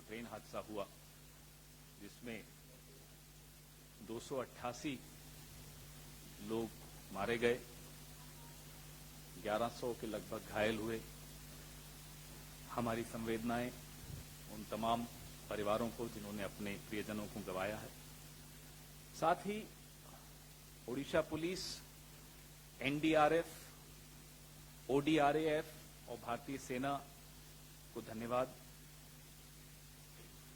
Train हादसा हुआ जिसमें 288 लोग मारे गए, 1100 के लगभग घायल हुए। हमारी संवेदनाएं उन तमाम परिवारों को जिन्होंने अपने प्रियजनों को गंवाया है। साथ ही ओडिशा पुलिस, एनडीआरएफ, ओडीआरएफ और भारतीय सेना को धन्यवाद,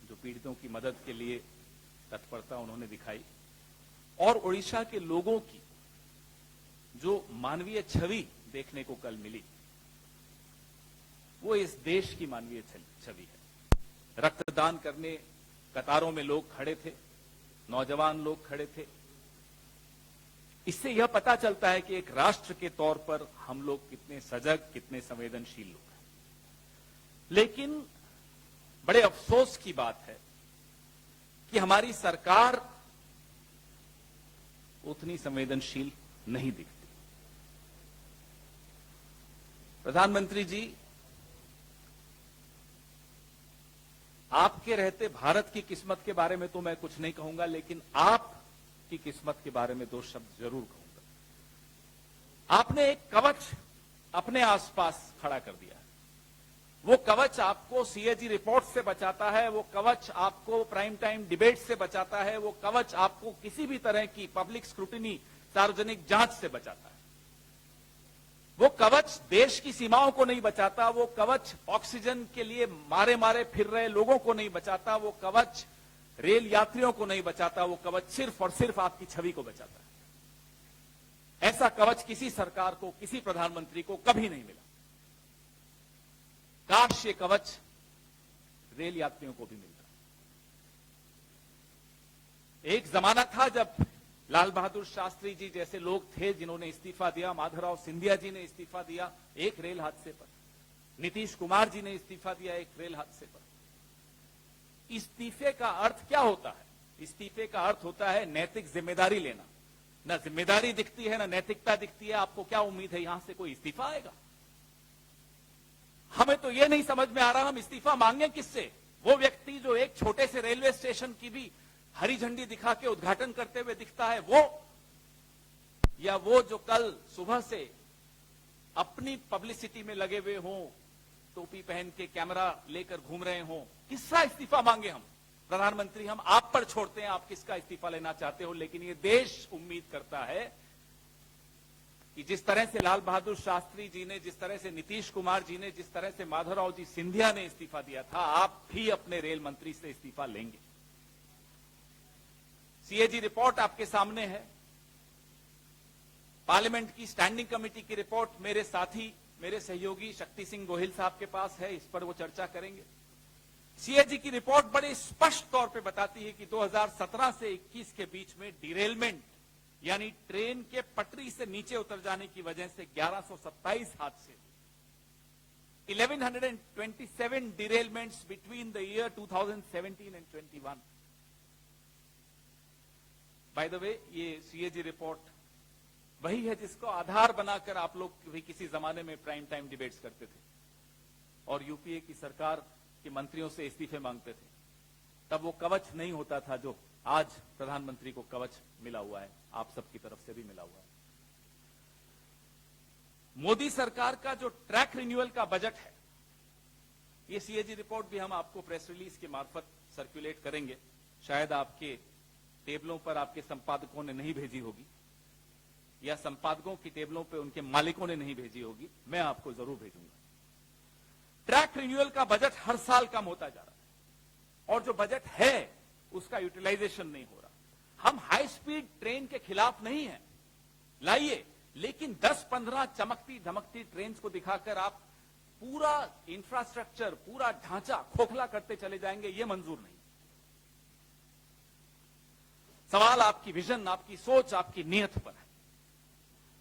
जो पीड़ितों की मदद के लिए तत्परता उन्होंने दिखाई। और ओडिशा के लोगों की जो मानवीय छवि देखने को कल मिली, वो इस देश की मानवीय छवि है। रक्तदान करने कतारों में लोग खड़े थे, नौजवान लोग खड़े थे। इससे यह पता चलता है कि एक राष्ट्र के तौर पर हम लोग कितने सजग, कितने संवेदनशील लोग हैं। लेकिन बड़े अफसोस की बात है कि हमारी सरकार उतनी संवेदनशील नहीं दिखती। प्रधानमंत्री जी, आपके रहते भारत की किस्मत के बारे में तो मैं कुछ नहीं कहूंगा, लेकिन आपकी किस्मत के बारे में दो शब्द जरूर कहूंगा। आपने एक कवच अपने आसपास खड़ा कर दिया है। वो कवच आपको सीएजी रिपोर्ट से बचाता है, वो कवच आपको प्राइम टाइम डिबेट से बचाता है, वो कवच आपको किसी भी तरह की पब्लिक स्क्रूटिनी, सार्वजनिक जांच से बचाता है। वो कवच देश की सीमाओं को नहीं बचाता, वो कवच ऑक्सीजन के लिए मारे मारे फिर रहे लोगों को नहीं बचाता, वो कवच रेल यात्रियों को नहीं बचाता, वो कवच सिर्फ और सिर्फ आपकी छवि को बचाता है। ऐसा कवच किसी सरकार को, किसी प्रधानमंत्री को कभी नहीं मिला। काश ये कवच रेल यात्रियों को भी मिलता। एक जमाना था जब लाल बहादुर शास्त्री जी जैसे लोग थे जिन्होंने इस्तीफा दिया, माधवराव सिंधिया जी ने इस्तीफा दिया एक रेल हादसे पर, नीतीश कुमार जी ने इस्तीफा दिया एक रेल हादसे पर। इस्तीफे का अर्थ क्या होता है? इस्तीफे का अर्थ होता है नैतिक जिम्मेदारी लेना। ना जिम्मेदारी दिखती है, ना नैतिकता दिखती है। आपको क्या उम्मीद है यहां से कोई इस्तीफा आएगा? हमें तो यह नहीं समझ में आ रहा हम इस्तीफा मांगे किससे। वो व्यक्ति जो एक छोटे से रेलवे स्टेशन की भी हरी झंडी दिखा के उद्घाटन करते हुए दिखता है, वो, या वो जो कल सुबह से अपनी पब्लिसिटी में लगे हुए हों, टोपी पहन के कैमरा लेकर घूम रहे हों, किसका इस्तीफा मांगे हम? प्रधानमंत्री, हम आप पर छोड़ते हैं, आप किसका इस्तीफा लेना चाहते हो। लेकिन ये देश उम्मीद करता है कि जिस तरह से लाल बहादुर शास्त्री जी ने, जिस तरह से नीतीश कुमार जी ने, जिस तरह से माधवराव जी सिंधिया ने इस्तीफा दिया था, आप भी अपने रेल मंत्री से इस्तीफा लेंगे। सीएजी रिपोर्ट आपके सामने है, पार्लियामेंट की स्टैंडिंग कमेटी की रिपोर्ट मेरे साथी, मेरे सहयोगी शक्ति सिंह गोहिल साहब के पास है, इस पर वो चर्चा करेंगे। सीएजी की रिपोर्ट बड़े स्पष्ट तौर पे बताती है कि 2017 से 21 के बीच में डिरेलमेंट, यानी ट्रेन के पटरी से नीचे उतर जाने की वजह से 1127 हादसे, 1127 derailments between the year 2017 and 21। By the way, ये सीएजी रिपोर्ट वही है जिसको आधार बनाकर आप लोग भी किसी जमाने में प्राइम टाइम डिबेट्स करते थे और यूपीए की सरकार के मंत्रियों से इस्तीफे मांगते थे। तब वो कवच नहीं होता था जो आज प्रधानमंत्री को कवच मिला हुआ है, आप सबकी तरफ से भी मिला हुआ है। मोदी सरकार का जो ट्रैक रिन्यूअल का बजट है, ये सीएजी रिपोर्ट भी हम आपको प्रेस रिलीज के मार्फत सर्कुलेट करेंगे। शायद आपके टेबलों पर आपके संपादकों ने नहीं भेजी होगी, या संपादकों की टेबलों पे उनके मालिकों ने नहीं भेजी होगी, मैं आपको जरूर भेजूंगा। ट्रैक रिन्यूअल का बजट हर साल कम होता जा रहा है और जो बजट है उसका यूटिलाइजेशन नहीं हो रहा। हम हाई स्पीड ट्रेन के खिलाफ नहीं हैं, लाइए, लेकिन 10-15 चमकती धमकती ट्रेन को दिखाकर आप पूरा इंफ्रास्ट्रक्चर, पूरा ढांचा खोखला करते चले जाएंगे, ये मंजूर नहीं। सवाल आपकी विजन, आपकी सोच, आपकी नीयत पर है।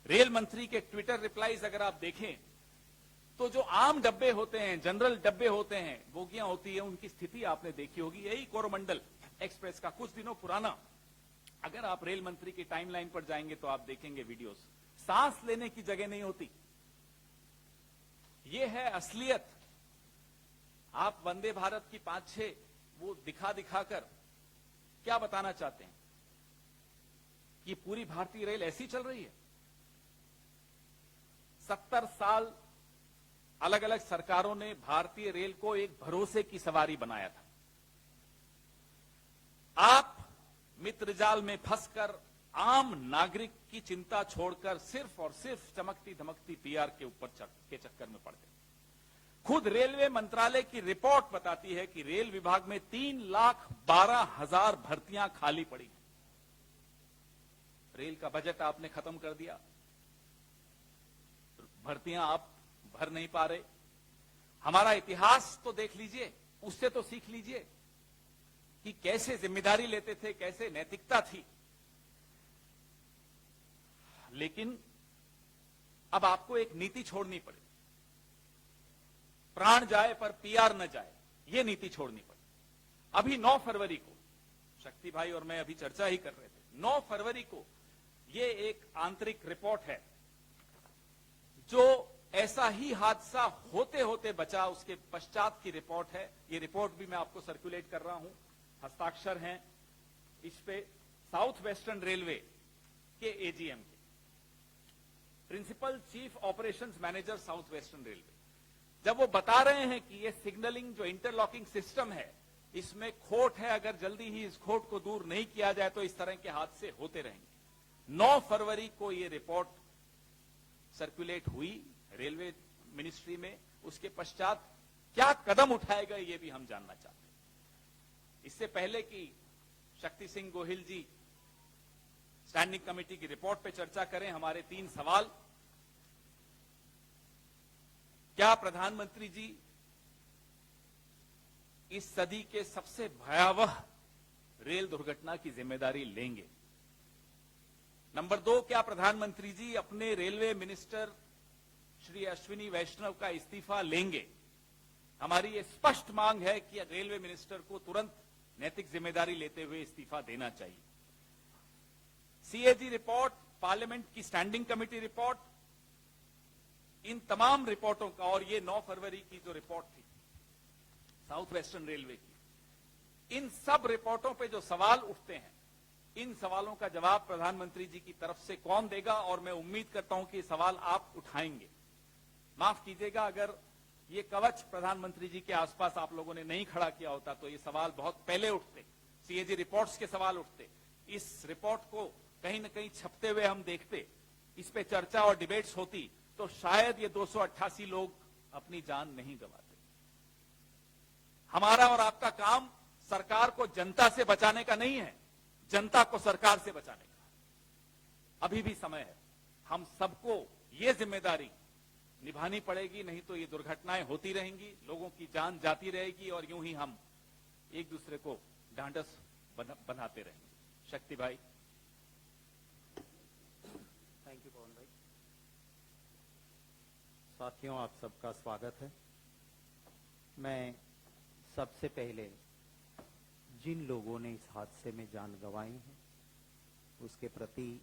रेल मंत्री के ट्विटर रिप्लाईज अगर आप देखें तो जो आम डब्बे होते हैं, जनरल डब्बे होते हैं, बोगियां होती है, उनकी स्थिति आपने देखी होगी। यही कोरोमंडल एक्सप्रेस का कुछ दिनों पुराना, अगर आप रेल मंत्री की टाइमलाइन पर जाएंगे तो आप देखेंगे वीडियोस, सांस लेने की जगह नहीं होती। ये है असलियत। आप वंदे भारत की 5-6 वो दिखा दिखाकर क्या बताना चाहते हैं कि पूरी भारतीय रेल ऐसी चल रही है? 70 साल अलग अलग सरकारों ने भारतीय रेल को एक भरोसे की सवारी बनाया था। आप मित्र जाल में फंसकर आम नागरिक की चिंता छोड़कर सिर्फ और सिर्फ चमकती धमकती पीआर के ऊपर के चक्कर में पड़ गए। खुद रेलवे मंत्रालय की रिपोर्ट बताती है कि रेल विभाग में 3,12,000 भर्तियां खाली पड़ी हैं। रेल का बजट आपने खत्म कर दिया, भर्तियां आप भर नहीं पा रहे। हमारा इतिहास तो देख लीजिए, उससे तो सीख लीजिए कि कैसे जिम्मेदारी लेते थे, कैसे नैतिकता थी। लेकिन अब आपको एक नीति छोड़नी पड़े, प्राण जाए पर पीआर न जाए, यह नीति छोड़नी पड़े। अभी 9 फरवरी को शक्ति भाई और मैं अभी चर्चा ही कर रहे थे, 9 फरवरी को यह एक आंतरिक रिपोर्ट है जो ऐसा ही हादसा होते होते बचा, उसके पश्चात की रिपोर्ट है। यह रिपोर्ट भी मैं आपको सर्कुलेट कर रहा हूं, हस्ताक्षर हैं इस पे साउथ वेस्टर्न रेलवे के एजीएम के, principal chief operations manager south western railway. जब वो बता रहे हैं कि ये सिग्नलिंग जो इंटरलॉकिंग सिस्टम है इसमें खोट है, अगर जल्दी ही इस खोट को दूर नहीं किया जाए तो इस तरह के हादसे होते रहेंगे। 9 फरवरी को ये रिपोर्ट सर्कुलेट हुई रेलवे मिनिस्ट्री में। उसके पश्चात क्या कदम उठाएगा ये भी हम जानना चाहते हैं। इससे पहले कि शक्ति सिंह गोहिल जी स्टैंडिंग कमेटी की रिपोर्ट पे चर्चा करें, हमारे 3 सवाल। क्या प्रधानमंत्री जी इस सदी के सबसे भयावह रेल दुर्घटना की जिम्मेदारी लेंगे? नंबर 2, क्या प्रधानमंत्री जी अपने रेलवे मिनिस्टर श्री अश्विनी वैष्णव का इस्तीफा लेंगे? हमारी ये स्पष्ट मांग है कि रेलवे मिनिस्टर को तुरंत नैतिक जिम्मेदारी लेते हुए इस्तीफा देना चाहिए। सीएजी रिपोर्ट, पार्लियामेंट की स्टैंडिंग कमेटी रिपोर्ट, इन तमाम रिपोर्टों का, और ये 9 फरवरी की जो रिपोर्ट थी साउथ वेस्टर्न रेलवे की, इन सब रिपोर्टों पे जो सवाल उठते हैं, इन सवालों का जवाब प्रधानमंत्री जी की तरफ से कौन देगा? और मैं उम्मीद करता हूं कि सवाल आप उठाएंगे। माफ कीजिएगा, अगर ये कवच प्रधानमंत्री जी के आसपास आप लोगों ने नहीं खड़ा किया होता तो ये सवाल बहुत पहले उठते, सीएजी रिपोर्ट्स के सवाल उठते। इस रिपोर्ट को कहीं न कहीं छपते हुए हम देखते, इस पे चर्चा और डिबेट्स होती, तो शायद ये 288 लोग अपनी जान नहीं गंवाते। हमारा और आपका काम सरकार को जनता से बचाने का नहीं है, जनता को सरकार से बचाने का। अभी भी समय है, हम सबको ये जिम्मेदारी निभानी पड़ेगी, नहीं तो ये दुर्घटनाएं होती रहेंगी, लोगों की जान जाती रहेगी और यूं ही हम एक दूसरे को ढांढस बनाते रहेंगे। शक्ति भाई। थैंक यू पवन भाई। साथियों, आप सबका स्वागत है। मैं सबसे पहले जिन लोगों ने इस हादसे में जान गंवाई है उसके प्रति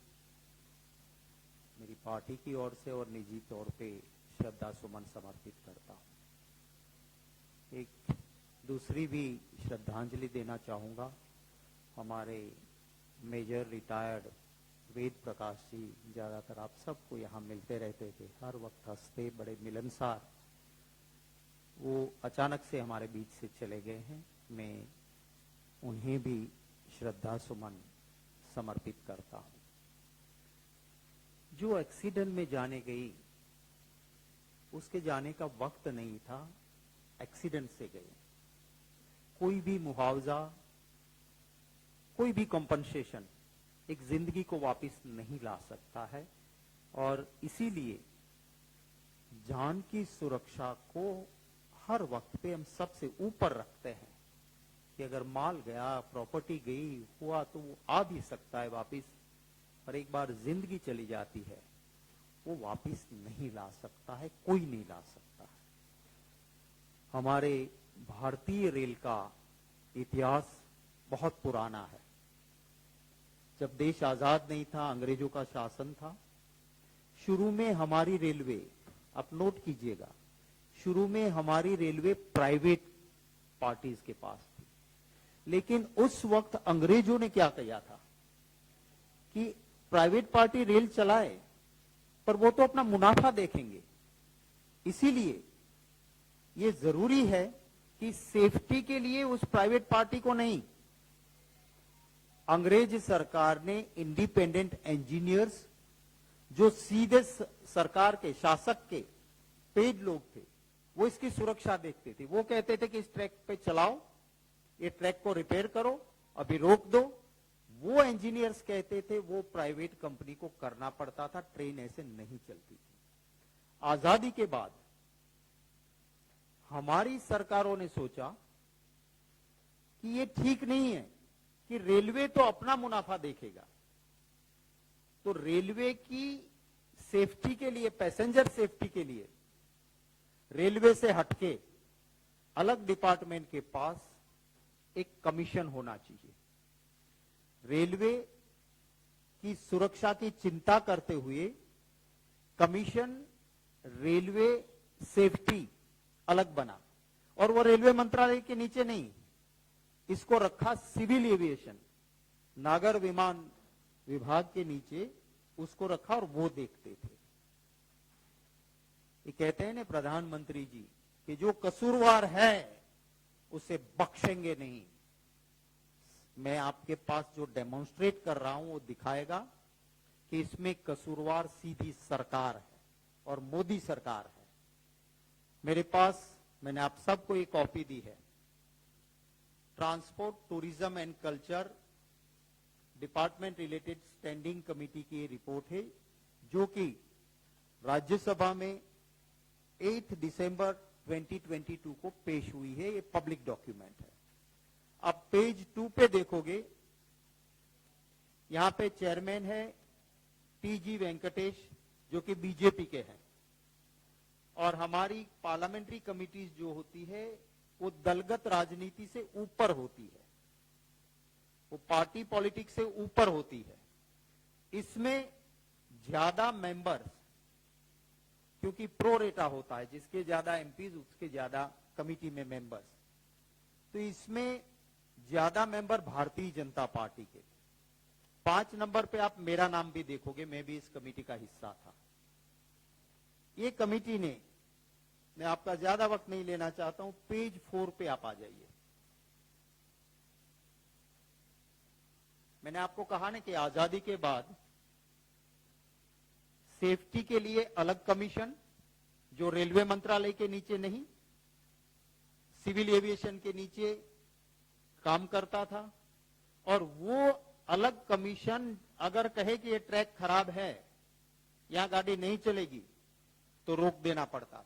मेरी पार्टी की ओर से और निजी तौर पे श्रद्धा सुमन समर्पित करता हूं। एक दूसरी भी श्रद्धांजलि देना चाहूंगा हमारे मेजर रिटायर्ड वेद प्रकाश जी। ज्यादातर आप सबको यहाँ मिलते रहते थे, हर वक्त हंसते, बड़े मिलनसार। वो अचानक से हमारे बीच से चले गए हैं। मैं उन्हें भी श्रद्धा सुमन समर्पित करता हूं। जो एक्सीडेंट में जाने गई उसके जाने का वक्त नहीं था, एक्सीडेंट से गए। कोई भी मुआवजा, कोई भी कॉम्पनसेशन एक जिंदगी को वापस नहीं ला सकता है, और इसीलिए जान की सुरक्षा को हर वक्त पे हम सबसे ऊपर रखते हैं कि अगर माल गया, प्रॉपर्टी गई, हुआ तो वो आ भी सकता है वापस, पर एक बार जिंदगी चली जाती है वो वापस नहीं ला सकता है, कोई नहीं ला सकता है। हमारे भारतीय रेल का इतिहास बहुत पुराना है। जब देश आजाद नहीं था, अंग्रेजों का शासन था, शुरू में हमारी रेलवे, आप नोट कीजिएगा, शुरू में हमारी रेलवे प्राइवेट पार्टीज के पास थी। लेकिन उस वक्त अंग्रेजों ने क्या किया था कि प्राइवेट पार्टी रेल चलाए, पर वो तो अपना मुनाफा देखेंगे। इसीलिए ये जरूरी है कि सेफ्टी के लिए उस प्राइवेट पार्टी को नहीं, अंग्रेज सरकार ने इंडिपेंडेंट इंजीनियर्स जो सीधे सरकार के, शासक के पेड लोग थे, वो इसकी सुरक्षा देखते थे। वो कहते थे कि इस ट्रैक पे चलाओ, ये ट्रैक को रिपेयर करो, अभी रोक दो। वो इंजीनियर्स कहते थे, वो प्राइवेट कंपनी को करना पड़ता था, ट्रेन ऐसे नहीं चलती थी। आजादी के बाद हमारी सरकारों ने सोचा कि ये ठीक नहीं है कि रेलवे तो अपना मुनाफा देखेगा, तो रेलवे की सेफ्टी के लिए, पैसेंजर सेफ्टी के लिए रेलवे से हटके अलग डिपार्टमेंट के पास एक कमीशन होना चाहिए। रेलवे की सुरक्षा की चिंता करते हुए कमीशन रेलवे सेफ्टी अलग बना, और वो रेलवे मंत्रालय के नीचे नहीं, इसको रखा सिविल एविएशन, नागर विमान विभाग के नीचे उसको रखा, और वो देखते थे। ये कहते हैं ना प्रधानमंत्री जी कि जो कसूरवार है उसे बख्शेंगे नहीं। मैं आपके पास जो डेमोन्स्ट्रेट कर रहा हूं वो दिखाएगा कि इसमें कसूरवार सीधी सरकार है और मोदी सरकार है। मेरे पास, मैंने आप सबको एक कॉपी दी है, transport, tourism and culture department related standing committee की ये रिपोर्ट है, जो कि राज्यसभा में 8 दिसंबर 2022 को पेश हुई है। ये पब्लिक डॉक्यूमेंट है। अब पेज 2 पे देखोगे, यहां पे चेयरमैन है टीजी वेंकटेश, जो कि बीजेपी के हैं, और हमारी पार्लियामेंट्री कमिटीज जो होती है वो दलगत राजनीति से ऊपर होती है, वो पार्टी पॉलिटिक्स से ऊपर होती है। इसमें ज्यादा मेंबर्स, क्योंकि प्रो रेटा होता है, जिसके ज्यादा एमपीज उसके ज्यादा कमिटी में मेंबर्स, तो इसमें ज्यादा मेंबर भारतीय जनता पार्टी के। 5 नंबर पे आप मेरा नाम भी देखोगे, मैं भी इस कमेटी का हिस्सा था। ये कमेटी ने, मैं आपका ज्यादा वक्त नहीं लेना चाहता हूं, पेज 4 पे आप आ जाइए। मैंने आपको कहा ना कि आजादी के बाद सेफ्टी के लिए अलग कमीशन, जो रेलवे मंत्रालय के नीचे नहीं, सिविल एविएशन के नीचे काम करता था, और वो अलग कमीशन अगर कहे कि ये ट्रैक खराब है, यहां गाड़ी नहीं चलेगी, तो रोक देना पड़ता था।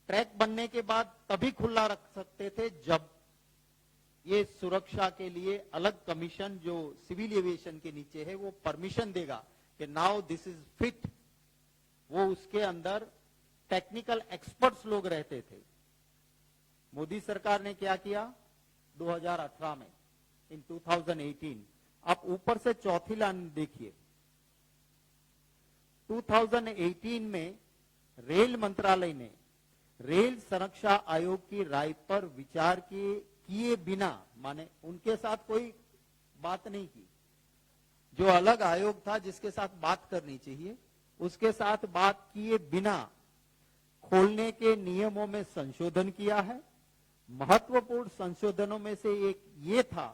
ट्रैक बनने के बाद तभी खुला रख सकते थे जब ये सुरक्षा के लिए अलग कमीशन जो सिविल एविएशन के नीचे है वो परमिशन देगा कि नाउ दिस इज फिट। वो उसके अंदर टेक्निकल एक्सपर्ट्स लोग रहते थे। मोदी सरकार ने क्या किया 2018 में, इन 2018, आप ऊपर से चौथी लाइन देखिए। 2018 में रेल मंत्रालय ने रेल संरक्षा आयोग की राय पर विचार किए बिना, माने उनके साथ कोई बात नहीं की, जो अलग आयोग था जिसके साथ बात करनी चाहिए, उसके साथ बात किए बिना खोलने के नियमों में संशोधन किया है। महत्वपूर्ण संशोधनों में से एक ये था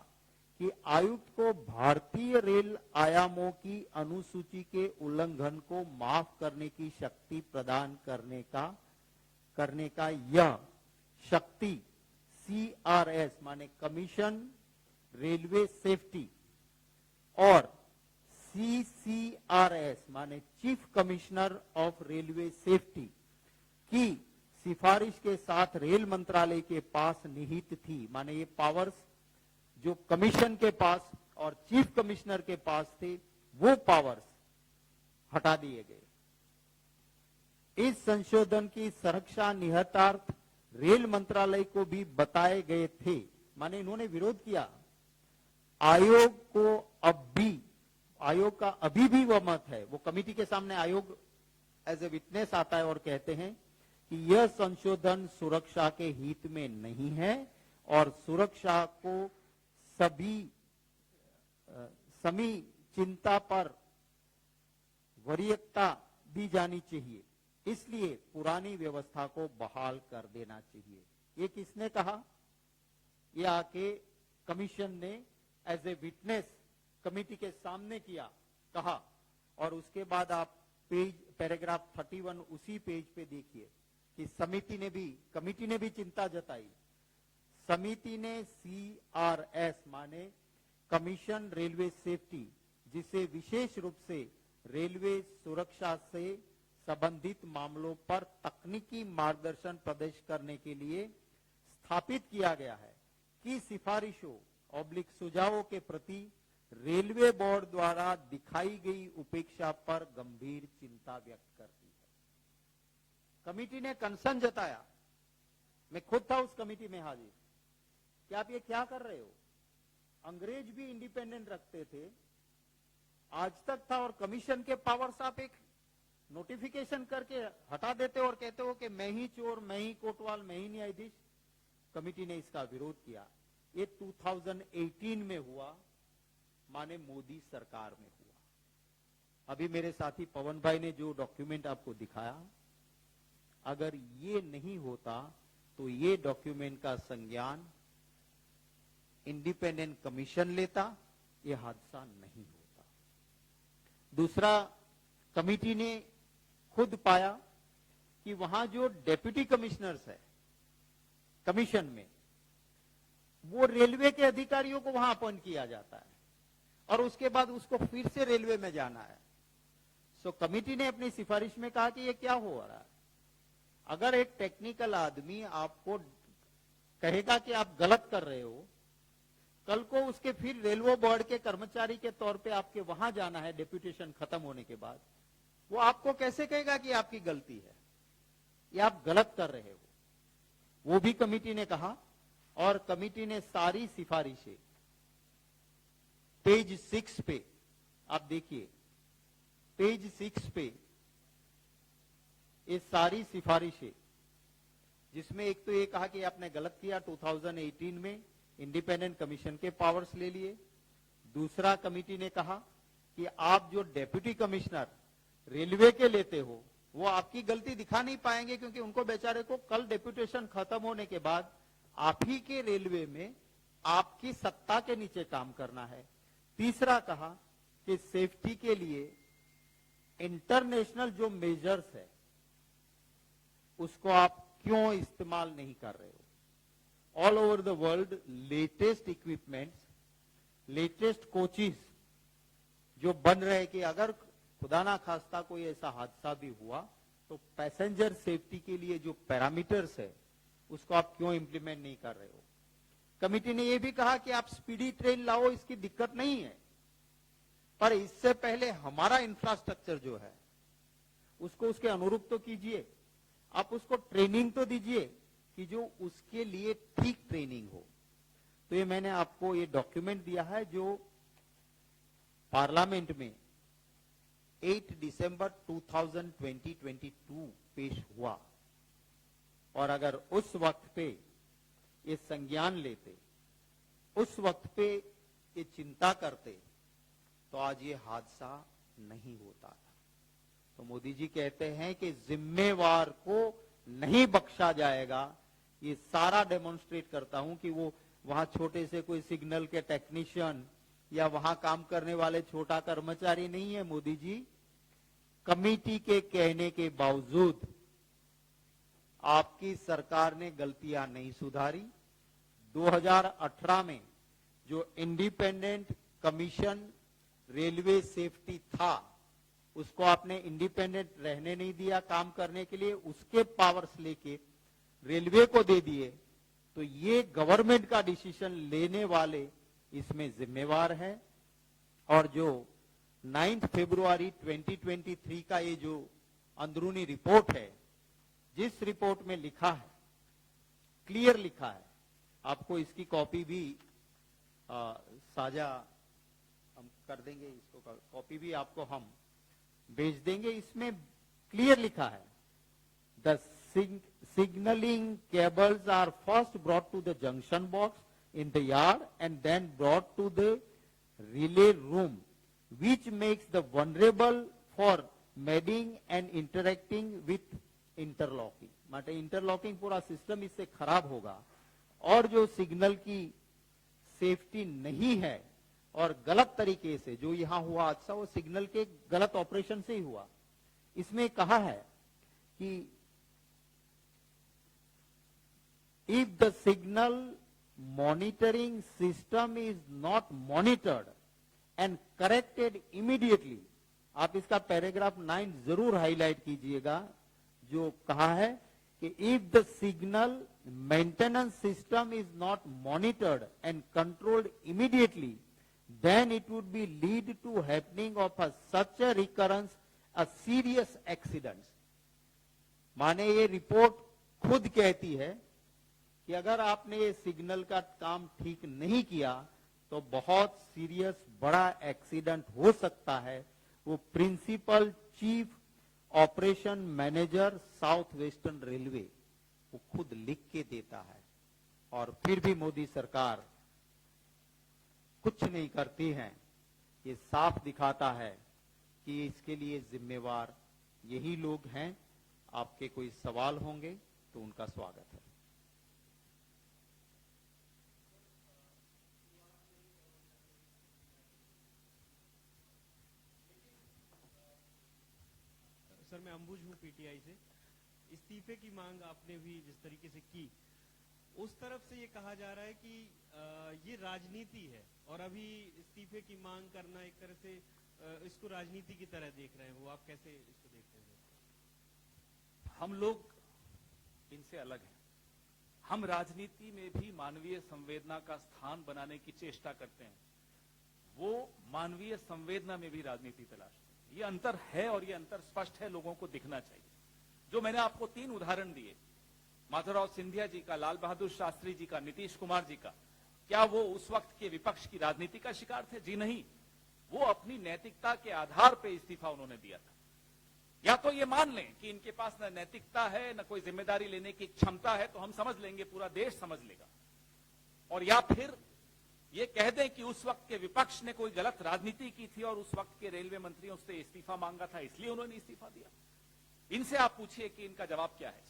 कि आयुक्त को भारतीय रेल आयामों की अनुसूची के उल्लंघन को माफ करने की शक्ति प्रदान करने का यह शक्ति CRS माने कमीशन रेलवे सेफ्टी और CCRS माने chief commissioner of railway safety की सिफारिश के साथ रेल मंत्रालय के पास निहित थी। माने ये पावर्स जो कमीशन के पास और चीफ कमिश्नर के पास थे, वो पावर्स हटा दिए गए। इस संशोधन की संरक्षा निहितार्थ रेल मंत्रालय को भी बताए गए थे, माने इन्होंने विरोध किया। आयोग का अभी भी वह मत है, वो कमिटी के सामने आयोग एज ए विटनेस आता है और कहते हैं कि यह संशोधन सुरक्षा के हित में नहीं है और सुरक्षा को समी चिंता पर वरीयता दी जानी चाहिए, इसलिए पुरानी व्यवस्था को बहाल कर देना चाहिए। ये किसने कहा? ये आके कमीशन ने एज ए विटनेस कमिटी के सामने कहा। और उसके बाद आप पैराग्राफ 31 उसी पेज पे देखिए कि कमिटी ने भी चिंता जताई। समिति ने CRS माने कमीशन रेलवे सेफ्टी, जिसे विशेष रूप से रेलवे सुरक्षा से संबंधित मामलों पर तकनीकी मार्गदर्शन प्रदान करने के लिए स्थापित किया गया है, की सिफारिशों सुझावों के प्रति रेलवे बोर्ड द्वारा दिखाई गई उपेक्षा पर गंभीर चिंता व्यक्त करती है। कमिटी ने कंसर्न जताया। मैं खुद था उस कमिटी में हाजिर कि आप ये क्या कर रहे हो? अंग्रेज भी इंडिपेंडेंट रखते थे, आज तक था, और कमीशन के पावर्स आप एक नोटिफिकेशन करके हटा देते हो और कहते हो कि मैं ही चोर, मैं ही कोतवाल, मैं ही न्यायाधीश। कमिटी ने इसका विरोध किया। ये 2018 में हुआ, माने मोदी सरकार में हुआ। अभी मेरे साथी पवन भाई ने जो डॉक्यूमेंट आपको दिखाया, अगर ये नहीं होता तो ये डॉक्यूमेंट का संज्ञान इंडिपेंडेंट कमीशन लेता, ये हादसा नहीं होता। दूसरा, कमिटी ने खुद पाया कि वहां जो डेप्यूटी कमिश्नर्स है कमीशन में, वो रेलवे के अधिकारियों को वहां अपॉइंट किया जाता है और उसके बाद उसको फिर से रेलवे में जाना है। सो कमिटी ने अपनी सिफारिश में कहा कि ये क्या हो रहा है? अगर एक टेक्निकल आदमी आपको कहेगा कि आप गलत कर रहे हो, कल को उसके फिर रेलवे बोर्ड के कर्मचारी के तौर पे आपके वहां जाना है डेप्यूटेशन खत्म होने के बाद, वो आपको कैसे कहेगा कि आपकी गलती है या आप गलत कर रहे हो? वो भी कमिटी ने कहा। और कमिटी ने सारी सिफारिशें पेज 6 पे, आप देखिए पेज 6 पे ये सारी सिफारिशें, जिसमें एक तो ये कहा कि आपने गलत किया, 2018 में इंडिपेंडेंट कमीशन के पावर्स ले लिए। दूसरा, कमिटी ने कहा कि आप जो डेप्यूटी कमिश्नर रेलवे के लेते हो, वो आपकी गलती दिखा नहीं पाएंगे, क्योंकि उनको बेचारे को कल डेप्यूटेशन खत्म होने के बाद आप ही के रेलवे में आपकी सत्ता के नीचे काम करना है। तीसरा कहा कि सेफ्टी के लिए इंटरनेशनल जो मेजर्स है उसको आप क्यों इस्तेमाल नहीं कर रहे हो? All over the world latest equipments, latest coaches जो बन रहे कि अगर खुदा ना खास्ता कोई ऐसा हादसा भी हुआ तो पैसेंजर सेफ्टी के लिए जो पैरामीटर्स है उसको आप क्यों इंप्लीमेंट नहीं कर रहे हो? कमिटी ने यह भी कहा कि आप स्पीडी ट्रेन लाओ, इसकी दिक्कत नहीं है, पर इससे पहले हमारा इंफ्रास्ट्रक्चर जो है उसको उसके अनुरूप तो कीजिए। आप उसको ट्रेनिंग तो दीजिए कि जो उसके लिए ठीक ट्रेनिंग हो। तो ये मैंने आपको ये डॉक्यूमेंट दिया है जो पार्लियामेंट में 8 दिसंबर 2022 पेश हुआ, और अगर उस वक्त पे ये संज्ञान लेते, उस वक्त पे ये चिंता करते, तो आज ये हादसा नहीं होता था। तो मोदी जी कहते हैं कि जिम्मेवार को नहीं बख्शा जाएगा। ये सारा डेमोन्स्ट्रेट करता हूं कि वो वहां छोटे से कोई सिग्नल के टेक्नीशियन या वहां काम करने वाले छोटा कर्मचारी नहीं है। मोदी जी, कमिटी के कहने के बावजूद आपकी सरकार ने गलतियां नहीं सुधारी। 2018 में जो इंडिपेंडेंट कमीशन रेलवे सेफ्टी था, उसको आपने इंडिपेंडेंट रहने नहीं दिया काम करने के लिए, उसके पावर्स लेके रेलवे को दे दिए। तो ये गवर्नमेंट का डिसीजन लेने वाले इसमें जिम्मेवार है। और जो 9 फरवरी 2023 का ये जो अंदरूनी रिपोर्ट है, जिस रिपोर्ट में लिखा है, क्लियर लिखा है, आपको इसकी कॉपी भी साझा हम कर देंगे, इसको कॉपी भी आपको हम भेज देंगे। इसमें क्लियर लिखा है, the signaling cables are first brought to the junction box in the yard and then brought to the relay room, which makes the vulnerable for medding and interacting with interlocking. माटे interlocking पूरा system इससे खराब होगा और जो signal की safety नहीं है और गलत तरीके से जो यहां हुआ अच्छा वो सिग्नल के गलत ऑपरेशन से ही हुआ। इसमें कहा है कि if the signal monitoring system is not monitored and corrected immediately, आप इसका पैराग्राफ 9 जरूर हाईलाइट कीजिएगा, जो कहा है कि if the signal maintenance system is not monitored and controlled immediately, then it would be lead to happening of such a recurrence, a serious accidents. माने ये रिपोर्ट खुद कहती है कि अगर आपने ये सिग्नल का काम ठीक नहीं किया तो बहुत सीरियस बड़ा एक्सीडेंट हो सकता है। वो principal chief operation manager south western railway वो खुद लिख के देता है और फिर भी मोदी सरकार कुछ नहीं करती है। ये साफ दिखाता है कि इसके लिए जिम्मेवार यही लोग हैं। आपके कोई सवाल होंगे तो उनका स्वागत है। सर मैं अंबुज हूँ पीटीआई से। इस्तीफे की मांग आपने भी जिस तरीके से की, उस तरफ से ये कहा जा रहा है कि ये राजनीति है और अभी इस्तीफे की मांग करना एक तरह से इसको राजनीति की तरह देख रहे हैं। वो आप कैसे इसको देखते हैं? हम लोग इनसे अलग हैं। हम राजनीति में भी मानवीय संवेदना का स्थान बनाने की चेष्टा करते हैं। वो मानवीय संवेदना में भी राजनीति तलाशते हैं। ये अंतर है और ये अंतर स्पष्ट है, लोगों को दिखना चाहिए। जो मैंने आपको 3 उदाहरण दिए, माधवराव सिंधिया जी का, लाल बहादुर शास्त्री जी का, नीतीश कुमार जी का, क्या वो उस वक्त के विपक्ष की राजनीति का शिकार थे? जी नहीं। वो अपनी नैतिकता के आधार पर इस्तीफा उन्होंने दिया था। या तो ये मान लें कि इनके पास न नैतिकता है न कोई जिम्मेदारी लेने की क्षमता है, तो हम समझ लेंगे, पूरा देश समझ लेगा। और या फिर ये कह दें कि उस वक्त के विपक्ष ने कोई गलत राजनीति की थी और उस वक्त के रेलवे मंत्रियों से इस्तीफा मांगा था, इसलिए उन्होंने इस्तीफा दिया। इनसे आप पूछिए कि इनका जवाब क्या है।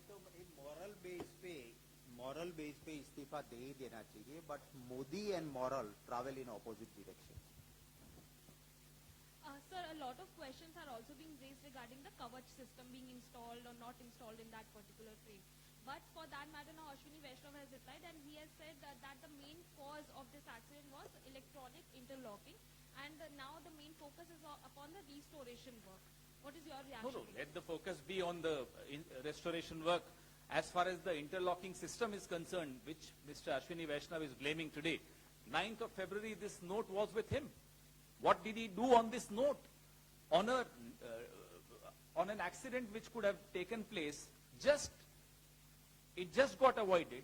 तो मॉरल बेस पे इस्तीफा दे ही देना चाहिए, but Modi and moral travel in opposite direction. Sir, a lot of questions are also being raised regarding the Kavach system being installed or not installed in that particular train. But for that matter, now Ashwini Vaishnav has replied and he has said that the main cause of this accident was electronic interlocking, and now the main focus is upon the restoration work. What is your reaction? No, let the focus be on the restoration work. As far as the interlocking system is concerned, which Mr. Ashwini Vaishnav is blaming today, 9th of February, this note was with him. What did he do on this note? On an accident which could have taken place, it just got avoided,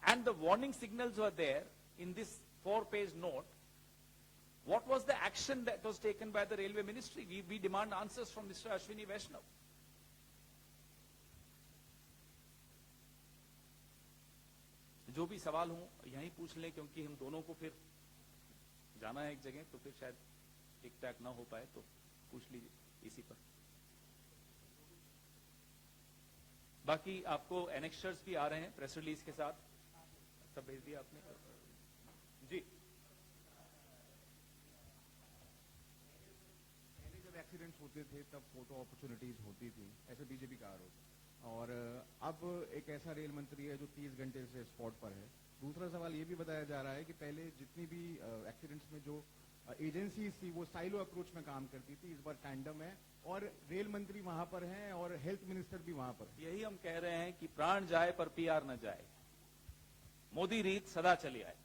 and the warning signals were there in this 4-page note. What was the action that was taken by the Railway Ministry? We demand answers from Mr. Ashwini Vaishnav. जो भी सवाल हो यहीं पूछ लें, क्योंकि हम दोनों को फिर जाना है एक जगह, तो फिर शायद टिक टैक ना हो पाए, तो पूछ लीजिए इसी पर। बाकी आपको एनेक्स्चर्स भी आ रहे हैं प्रेस रिलीज के साथ, सब भेज दिया आपने जी। पहले जब एक्सीडेंट्स होते थे तब फोटो अपॉर्चुनिटीज होती थी, ऐसे बीजेपी का आरोप, और अब एक ऐसा रेल मंत्री है जो 30 घंटे से स्पॉट पर है। दूसरा सवाल ये भी बताया जा रहा है कि पहले जितनी भी एक्सीडेंट्स में जो एजेंसीज थी वो साइलो अप्रोच में काम करती थी, इस बार टैंडम है और रेल मंत्री वहां पर हैं और हेल्थ मिनिस्टर भी वहां पर। यही हम कह रहे हैं कि प्राण जाए पर पीआर न जाए, मोदी रीत सदा चली आए।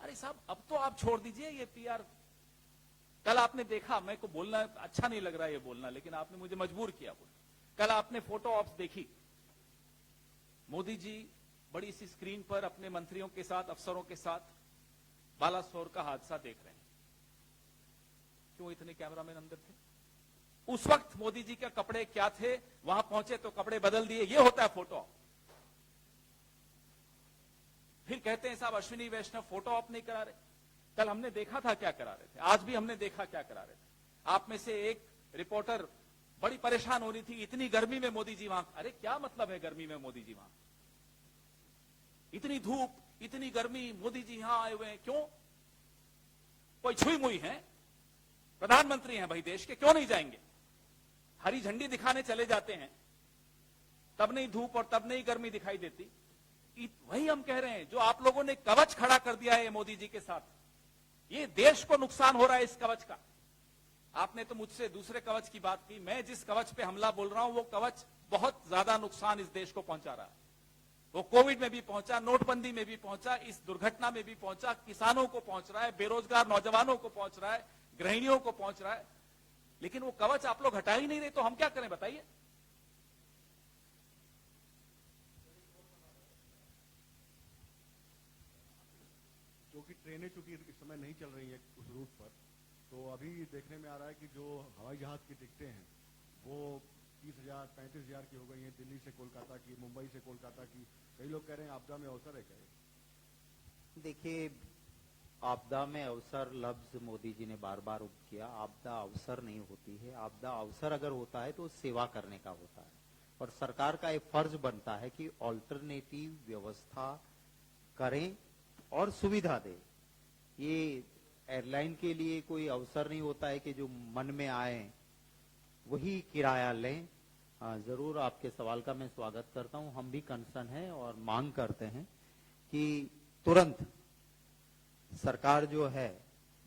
अरे साहब, अब तो आप छोड़ दीजिए ये पीआर। कल आपने देखा, मेरे को बोलना अच्छा नहीं लग रहा ये बोलना, लेकिन आपने मुझे मजबूर किया बोल। कल आपने फोटो ऑप्स देखी, मोदी जी बड़ी सी स्क्रीन पर अपने मंत्रियों के साथ, अफसरों के साथ बालासोर का हादसा देख रहे हैं। क्यों इतने कैमरामैन अंदर थे? उस वक्त मोदी जी के कपड़े क्या थे, वहां पहुंचे तो कपड़े बदल दिए, ये होता है फोटो ऑप। फिर कहते हैं साहब अश्विनी वैष्णव फोटो ऑप नहीं करा रहे। कल हमने देखा था क्या करा रहे थे, आज भी हमने देखा क्या करा रहे थे। आप में से एक रिपोर्टर बड़ी परेशान हो रही थी, इतनी गर्मी में मोदी जी वहां। अरे क्या मतलब है गर्मी में मोदी जी वहां? इतनी धूप, इतनी गर्मी, मोदी जी यहां आए हुए हैं, क्यों? कोई छुई मुई है? प्रधानमंत्री हैं भाई देश के, क्यों नहीं जाएंगे? हरी झंडी दिखाने चले जाते हैं, तब नहीं धूप और तब नहीं गर्मी दिखाई देती। वही हम कह रहे हैं, जो आप लोगों ने कवच खड़ा कर दिया है मोदी जी के साथ, ये देश को नुकसान हो रहा है इस कवच का। आपने तो मुझसे दूसरे कवच की बात की, मैं जिस कवच पे हमला बोल रहा हूं वो कवच बहुत ज्यादा नुकसान इस देश को पहुंचा रहा है। वो कोविड में भी पहुंचा, नोटबंदी में भी पहुंचा, इस दुर्घटना में भी पहुंचा, किसानों को पहुंच रहा है, बेरोजगार नौजवानों को पहुंच रहा है, गृहिणियों को पहुंच रहा है। लेकिन वो कवच आप लोग हटा ही नहीं रहे, तो हम क्या करें बताइए? जो कि ट्रेनें चूंकि इस समय नहीं चल रही है उस रूट पर, तो अभी देखने में आ रहा है कि जो हवाई जहाज की टिकटें हैं वो 30,000 35,000 की हो गई हैं, दिल्ली से कोलकाता की, मुंबई से कोलकाता की। कई लोग कह रहे हैं आपदा में अवसर है क्या ये? देखिए, आपदा में अवसर लफ्ज मोदी जी ने बार बार उपयोग किया। आपदा अवसर नहीं होती है। आपदा अवसर अगर होता है तो सेवा करने का होता है, और सरकार का एक फर्ज बनता है कि ऑल्टरनेटिव व्यवस्था करें और सुविधा दे। ये एयरलाइन के लिए कोई अवसर नहीं होता है कि जो मन में आए वही किराया लें। जरूर आपके सवाल का मैं स्वागत करता हूं। हम भी कंसर्न हैं और मांग करते हैं कि तुरंत सरकार जो है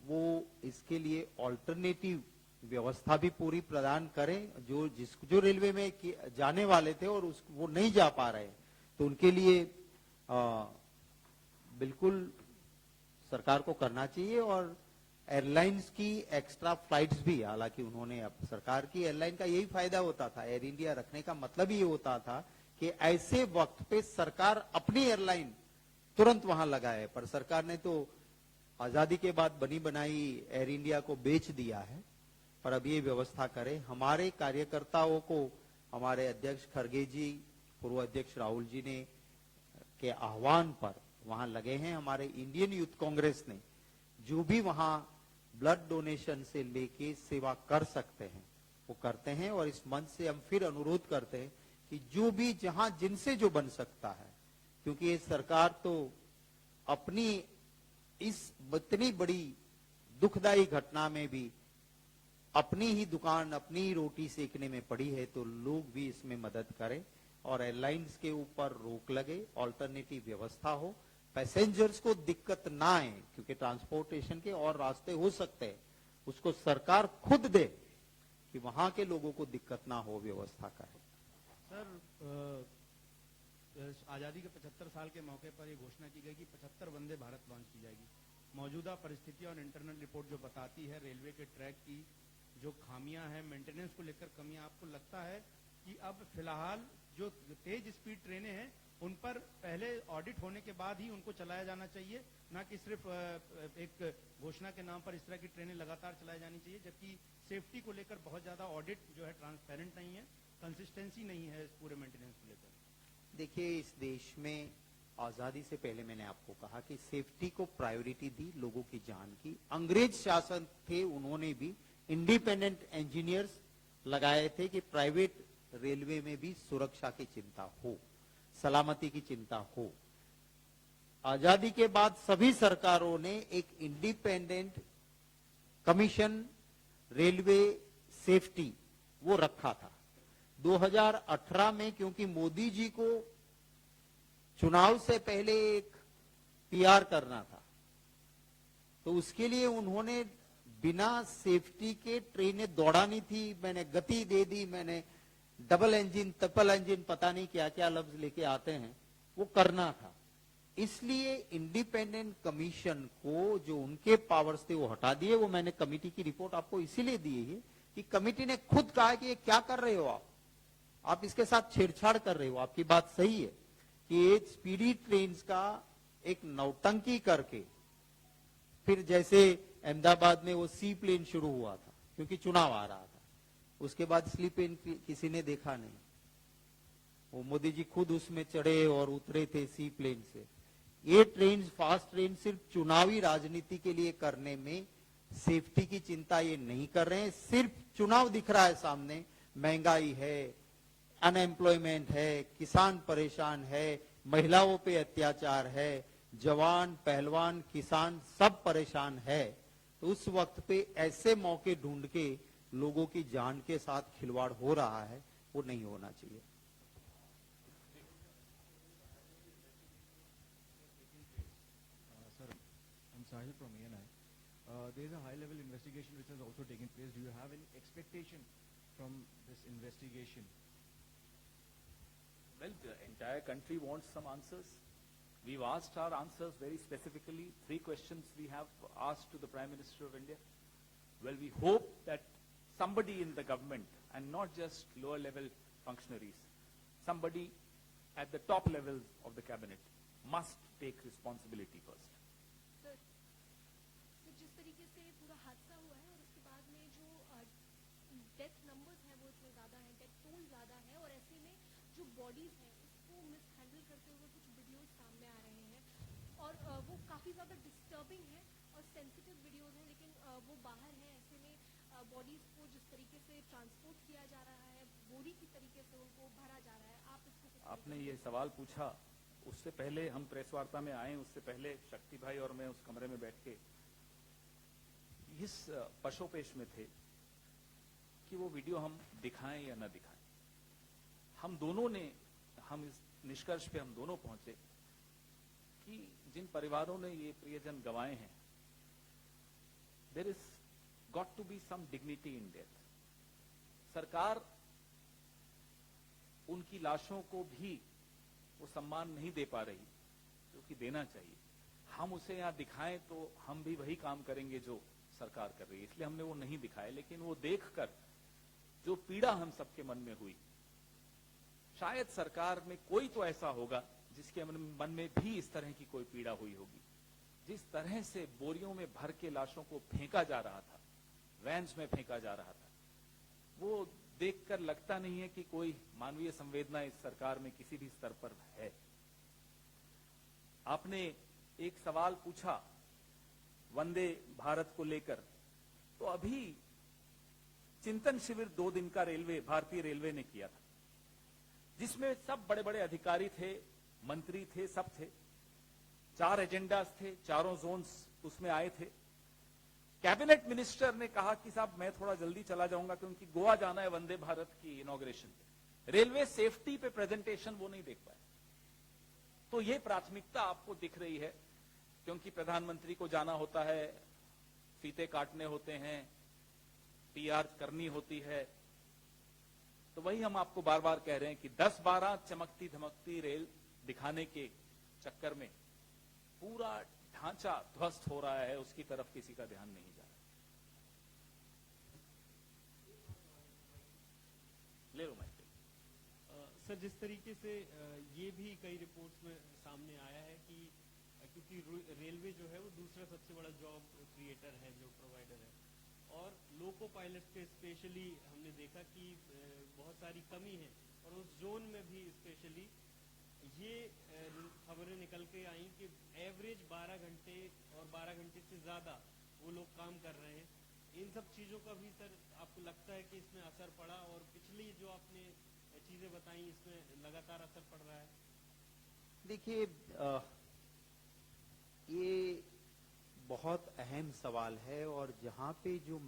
वो इसके लिए ऑल्टरनेटिव व्यवस्था भी पूरी प्रदान करें। जो रेलवे में जाने वाले थे और वो नहीं जा पा रहे, तो उनके लिए बिल्कुल सरकार को करना चाहिए। और एयरलाइंस की एक्स्ट्रा फ्लाइट्स भी, हालांकि उन्होंने, अब सरकार की एयरलाइन का यही फायदा होता था, एयर इंडिया रखने का मतलब ये होता था कि ऐसे वक्त पे सरकार अपनी एयरलाइन तुरंत वहां लगाए। पर सरकार ने तो आजादी के बाद बनी बनाई एयर इंडिया को बेच दिया है। पर अब ये व्यवस्था करें। हमारे कार्यकर्ताओं को हमारे अध्यक्ष खड़गे जी, पूर्व अध्यक्ष राहुल जी ने के आह्वान पर वहां लगे हैं। हमारे इंडियन यूथ कांग्रेस ने जो भी वहां ब्लड डोनेशन से लेके सेवा कर सकते हैं वो करते हैं। और इस मंच से हम फिर अनुरोध करते हैं कि जो भी जहां जिनसे जो बन सकता है, क्योंकि ये सरकार तो अपनी इस इतनी बड़ी दुखदाई घटना में भी अपनी ही दुकान, अपनी ही रोटी सेकने में पड़ी है, तो लोग भी इसमें मदद करें और एयरलाइंस के ऊपर रोक लगे, ऑल्टरनेटिव व्यवस्था हो, पैसेंजर्स को दिक्कत ना आए, क्योंकि ट्रांसपोर्टेशन के और रास्ते हो सकते हैं, उसको सरकार खुद दे कि वहां के लोगों को दिक्कत ना हो, व्यवस्था करे। सर, आजादी के 75 साल के मौके पर यह घोषणा की गई कि 75 वंदे भारत लॉन्च की जाएगी। मौजूदा परिस्थितियां और इंटरनल रिपोर्ट जो बताती है रेलवे के ट्रैक की जो खामियां हैं, मेंटेनेंस को लेकर कमियां, आपको लगता है कि अब फिलहाल जो तेज स्पीड ट्रेनें हैं उन पर पहले ऑडिट होने के बाद ही उनको चलाया जाना चाहिए, ना कि सिर्फ एक घोषणा के नाम पर इस तरह की ट्रेनें लगातार चलाई जानी चाहिए, जबकि सेफ्टी को लेकर बहुत ज्यादा ऑडिट जो है ट्रांसपेरेंट नहीं है, कंसिस्टेंसी नहीं है इस पूरे मेंटेनेंस को लेकर? देखिए, इस देश में आजादी से पहले मैंने आपको कहा कि सेफ्टी को प्रायोरिटी दी, लोगों की जान की। अंग्रेज शासन थे, उन्होंने भी इंडिपेंडेंट इंजीनियर्स लगाए थे कि प्राइवेट रेलवे में भी सुरक्षा की चिंता हो, सलामती की चिंता हो। आजादी के बाद सभी सरकारों ने एक इंडिपेंडेंट कमीशन रेलवे सेफ्टी वो रखा था। 2018 में क्योंकि मोदी जी को चुनाव से पहले एक पीआर करना था, तो उसके लिए उन्होंने बिना सेफ्टी के ट्रेनें दौड़ानी थी। मैंने गति दे दी, मैंने डबल इंजन, ट्रिपल इंजन, पता नहीं क्या क्या लफ्ज लेके आते हैं, वो करना था। इसलिए इंडिपेंडेंट कमीशन को जो उनके पावर्स थे वो हटा दिए। वो मैंने कमिटी की रिपोर्ट आपको इसीलिए दी है कि कमिटी ने खुद कहा कि ये क्या कर रहे हो आप इसके साथ छेड़छाड़ कर रहे हो। आपकी बात सही है कि एक स्पीडी ट्रेन का एक नौटंकी करके, फिर जैसे अहमदाबाद में वो सी प्लेन शुरू हुआ था क्योंकि चुनाव आ रहा था, उसके बाद स्लीप इन किसी ने देखा नहीं। वो मोदी जी खुद उसमें चढ़े और उतरे थे सी प्लेन से। ये ट्रेन, फास्ट ट्रेन सिर्फ चुनावी राजनीति के लिए करने में, सेफ्टी की चिंता ये नहीं कर रहे हैं। सिर्फ चुनाव दिख रहा है सामने, महंगाई है, अनएम्प्लॉयमेंट है, किसान परेशान है, महिलाओं पे अत्याचार है, जवान पहलवान किसान सब परेशान है। तो उस वक्त पे ऐसे मौके ढूंढ के लोगों की जान के साथ खिलवाड़ हो रहा है, वो नहीं होना चाहिए। Sir, I'm Sahil from ANI. There is a high-level investigation which has also taken place. Do you have any expectation from this investigation? Well, the entire country wants some answers. We've asked our answers very specifically. 3 questions we have asked to the Prime Minister of India. Well, we hope that somebody in the government, and not just lower level functionaries, somebody at the top levels of the cabinet must take responsibility first. Sir, तो जिस तरीके से पूरा हादसा हुआ है और उसके बाद में जो डेथ नंबर्स हैं वो इतने ज्यादा हैं, डेथ टोल ज्यादा है, और ऐसे में जो बॉडीज हैं उसको मिसहैंडल करते हुए कुछ वीडियोस सामने आ रहे हैं और वो काफी ज्यादा डिस्टर्बिंग है और सेंसिटिव वीडियोस हैं, लेकिन वो बाहर हैं। ऐसे में बॉडीज को जिस तरीके से ट्रांसपोर्ट किया जा रहा है, बोरी की तरीके से उनको भरा जा रहा है, आप इसको किस आपने ये सवाल पूछा, उससे पहले हम प्रेस वार्ता में आए, उससे पहले शक्ति भाई और मैं उस कमरे में बैठ के इस पशोपेश में थे कि वो वीडियो हम दिखाएं या न दिखाएं। हम इस निष्कर्ष पे हम दोनों पहुंचे कि जिन परिवारों ने ये प्रियजन गंवाए हैं, there is got to be some dignity in death. सरकार उनकी लाशों को भी वो सम्मान नहीं दे पा रही जो कि देना चाहिए। हम उसे यहां दिखाएं तो हम भी वही काम करेंगे जो सरकार कर रही है, इसलिए हमने वो नहीं दिखाया। लेकिन वो देखकर जो पीड़ा हम सबके मन में हुई, शायद सरकार में कोई तो ऐसा होगा जिसके मन में भी इस तरह की कोई पीड़ा हुई होगी। जिस तरह से बोरियों में भर के लाशों को फेंका जा रहा था, वैन्स में फेंका जा रहा था, वो देखकर लगता नहीं है कि कोई मानवीय संवेदना इस सरकार में किसी भी स्तर पर है। आपने एक सवाल पूछा वंदे भारत को लेकर, तो अभी चिंतन शिविर 2 दिन का भारतीय रेलवे ने किया था, जिसमें सब बड़े बड़े अधिकारी थे, मंत्री थे, सब थे। 4 एजेंडास थे, चारों जोन्स उसमें आए थे। कैबिनेट मिनिस्टर ने कहा कि साहब मैं थोड़ा जल्दी चला जाऊंगा क्योंकि गोवा जाना है वंदे भारत की इनॉग्रेशन पे। रेलवे सेफ्टी पे प्रेजेंटेशन वो नहीं देख पाए। तो ये प्राथमिकता आपको दिख रही है, क्योंकि प्रधानमंत्री को जाना होता है, फीते काटने होते हैं, पीआर करनी होती है। तो वही हम आपको बार बार कह रहे हैं कि 10-12 चमकती धमकती रेल दिखाने के चक्कर में पूरा ढांचा ध्वस्त हो रहा है, उसकी तरफ किसी का ध्यान नहीं जा रहा। ले लो माइक। सर, जिस तरीके से ये भी कई रिपोर्ट्स में सामने आया है कि क्योंकि रेलवे जो है वो दूसरा सबसे बड़ा जॉब क्रिएटर है, जो प्रोवाइडर है, और लोको पायलट पे स्पेशली हमने देखा कि बहुत सारी कमी है, और उस जोन में भी स्पेशली ये खबरें निकल के आई कि एवरेज 12 घंटे और 12 घंटे से ज्यादा वो लोग काम कर रहे हैं। इन सब चीजों का भी सर आपको लगता है कि इसमें असर पड़ा, और पिछली जो आपने चीजें बताई इसमें लगातार असर पड़ रहा है? देखिए, ये बहुत अहम सवाल है, और जहां पे जो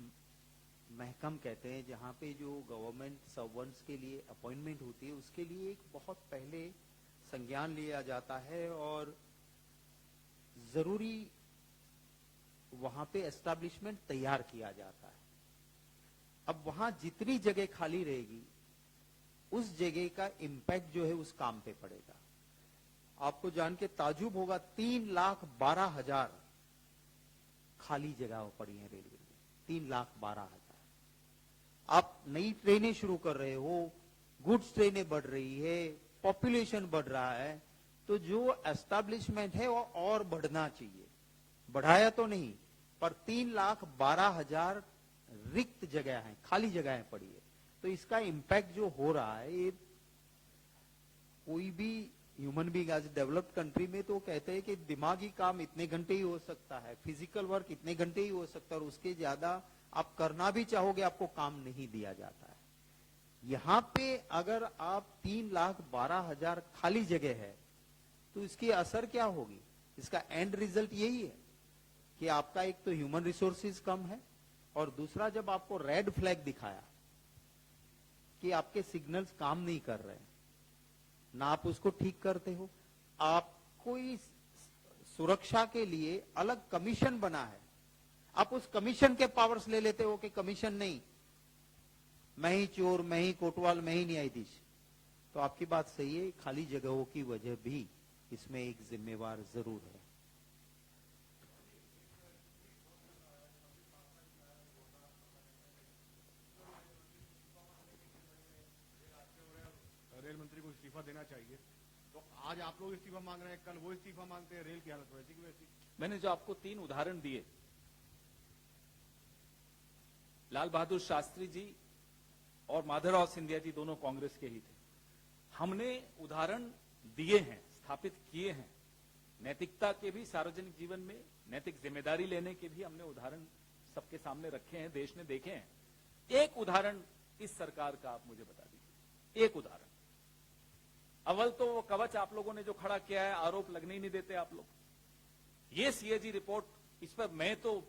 महकम कहते हैं, जहां पे जो गवर्नमेंट सर्वेंट्स के लिए अपॉइंटमेंट होती है, उसके लिए एक बहुत पहले संज्ञान लिया जाता है और जरूरी वहां पे एस्टैब्लिशमेंट तैयार किया जाता है। अब वहां जितनी जगह खाली रहेगी, उस जगह का इम्पैक्ट जो है उस काम पे पड़ेगा। आपको जान के ताजुब होगा, 3,12,000 खाली जगह पड़ी है रेलवे में, 3,12,000। आप नई ट्रेनें शुरू कर रहे हो, गुड्स ट्रेनें बढ़ रही है, पॉपुलेशन बढ़ रहा है, तो जो एस्टैब्लिशमेंट है वो और बढ़ना चाहिए। बढ़ाया तो नहीं, पर 3,12,000 रिक्त जगह हैं, खाली जगहें पड़ी है। तो इसका इम्पैक्ट जो हो रहा है, ये कोई भी ह्यूमन बीइंग आज डेवलप्ड कंट्री में तो कहते हैं कि दिमागी काम इतने घंटे ही हो सकता है, फिजिकल वर्क इतने घंटे ही हो सकता है, और उसके ज्यादा आप करना भी चाहोगे आपको काम नहीं दिया जाता है। यहां पे अगर आप 3,12,000 खाली जगह है तो इसकी असर क्या होगी? इसका एंड रिजल्ट यही है कि आपका एक तो ह्यूमन रिसोर्सेज कम है, और दूसरा जब आपको रेड फ्लैग दिखाया कि आपके सिग्नल्स काम नहीं कर रहे हैं, ना आप उसको ठीक करते हो, आपको इस सुरक्षा के लिए अलग कमीशन बना है, आप उस कमीशन के पावर्स ले लेते हो कि कमीशन नहीं, मैं ही चोर, मैं ही कोतवाल, मैं ही न्यायाधीश। तो आपकी बात सही है, खाली जगहों की वजह भी इसमें एक जिम्मेवार जरूर है। रेल मंत्री को इस्तीफा देना चाहिए, तो आज आप लोग इस्तीफा मांग रहे हैं, कल वो इस्तीफा मांगते हैं, रेल की हालत वैसी की वैसी। मैंने जो आपको 3 उदाहरण दिए, लाल बहादुर शास्त्री जी और माधवराव सिंधिया जी दोनों कांग्रेस के ही थे। हमने उदाहरण दिए हैं, स्थापित किए हैं, नैतिकता के भी, सार्वजनिक जीवन में नैतिक जिम्मेदारी लेने के भी हमने उदाहरण सबके सामने रखे हैं, देश ने देखे हैं। एक उदाहरण इस सरकार का आप मुझे बता दीजिए, एक उदाहरण। अव्वल तो वो कवच आप लोगों ने जो खड़ा किया है, आरोप लगने ही नहीं देते आप लोग। ये सीएजी रिपोर्ट, इस पर मैं तो,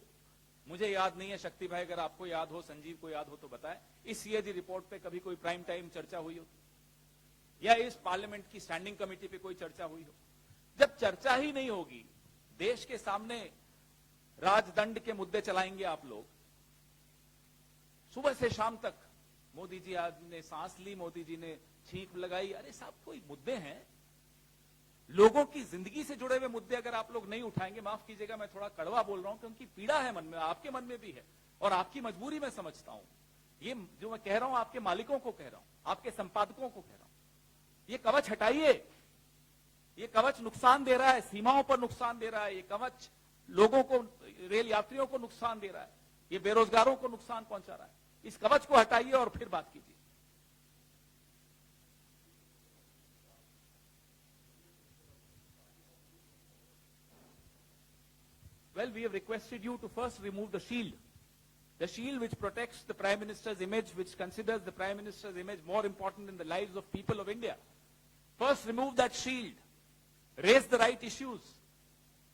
मुझे याद नहीं है, शक्ति भाई अगर आपको याद हो, संजीव को याद हो तो बताएं, इस सीएजी रिपोर्ट पे कभी कोई प्राइम टाइम चर्चा हुई हो, या इस पार्लियामेंट की स्टैंडिंग कमेटी पे कोई चर्चा हुई हो? जब चर्चा ही नहीं होगी, देश के सामने राजदंड के मुद्दे चलाएंगे आप लोग, सुबह से शाम तक। मोदी जी आज ने सांस ली, मोदी जी ने छींक लगाई। अरे साहब, कोई मुद्दे हैं, लोगों की जिंदगी से जुड़े हुए मुद्दे अगर आप लोग नहीं उठाएंगे, माफ कीजिएगा मैं थोड़ा कड़वा बोल रहा हूं, क्योंकि पीड़ा है मन में, आपके मन में भी है, और आपकी मजबूरी मैं समझता हूं। ये जो मैं कह रहा हूं, आपके मालिकों को कह रहा हूं, आपके संपादकों को कह रहा हूं, ये कवच हटाइए। ये कवच नुकसान दे रहा है, सीमाओं पर नुकसान दे रहा है, ये कवच लोगों को, रेल यात्रियों को नुकसान दे रहा है, ये बेरोजगारों को नुकसान पहुंचा रहा है। इस कवच को हटाइए और फिर बात कीजिए। Well, we have requested you to first remove the shield which protects the Prime Minister's image, which considers the Prime Minister's image more important than the lives of people of India. First, remove that shield. Raise the right issues.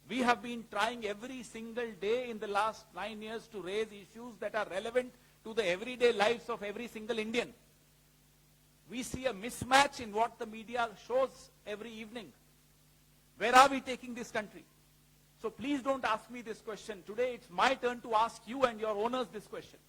We have been trying every single day in the last 9 years to raise issues that are relevant to the everyday lives of every single Indian. We see a mismatch in what the media shows every evening. Where are we taking this country? So please don't ask me this question. Today it's my turn to ask you and your owners this question.